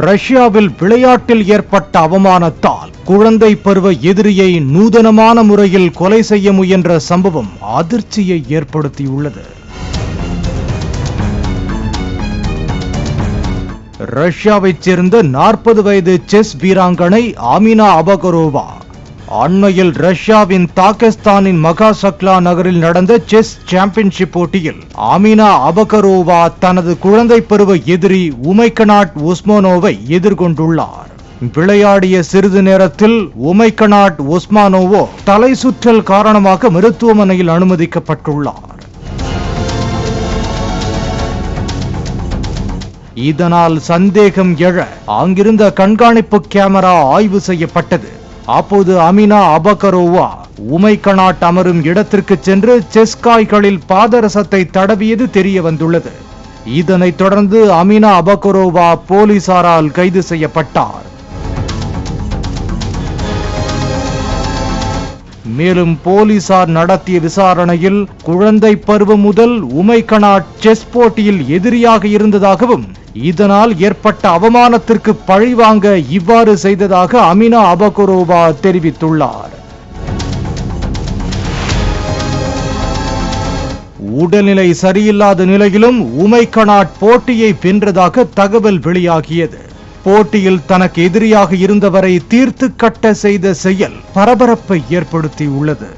ரஷ்யாவில் விளையாட்டில் ஏற்பட்ட அவமானத்தால் குழந்தை பருவ எதிரியை நூதனமான முறையில் கொலை செய்ய முயன்ற சம்பவம் அதிர்ச்சியை ஏற்படுத்தியுள்ளது. ரஷ்யாவைச் சேர்ந்த 40 வயது செஸ் வீராங்கனை ஆமினா அபகரோவா அண்மையில் ரஷ்யாவின் தாகஸ்தானின் மகாசக்லா நகரில் நடந்த செஸ் சாம்பியன்ஷிப் போட்டியில் ஆமினா அபகரோவா தனது குழந்தை பருவ எதிரி உமைகனாட் உஸ்மானோவை எதிர்கொண்டுள்ளார். விளையாடிய சிறிது நேரத்தில் உமைகனாட் உஸ்மானோவோ தலை சுற்றல் காரணமாக மருத்துவமனையில் அனுமதிக்கப்பட்டுள்ளார். இதனால் சந்தேகம் எழ அங்கிருந்த கண்காணிப்பு கேமரா ஆய்வு செய்யப்பட்டது. அப்போது ஆமினா அபகரோவா உமைகனாட் அமரும் இடத்திற்கு சென்று செஸ் காய்களில் பாதரசத்தை தடவியது தெரிய வந்துள்ளது. இதனைத் தொடர்ந்து ஆமினா அபகரோவா போலீசாரால் கைது செய்யப்பட்டார். மேலும் போலீசார் நடத்திய விசாரணையில் குழந்தை பருவம் முதல் உமைகனாட் செஸ் போட்டியில் எதிரியாக இருந்ததாகவும் இதனால் ஏற்பட்ட அவமானத்திற்கு பழிவாங்க இவ்வாறு செய்ததாக ஆமினா அபகரோவா தெரிவித்துள்ளார். உடல்நிலை சரியில்லாத நிலையிலும் உமைகனாட் போட்டியை வென்றதாக தகவல் வெளியாகியது. போட்டியில் தனக்கு எதிரியாக இருந்தவரை தீர்த்து கட்ட செய்த செயல் பரபரப்பை ஏற்படுத்தியுள்ளது.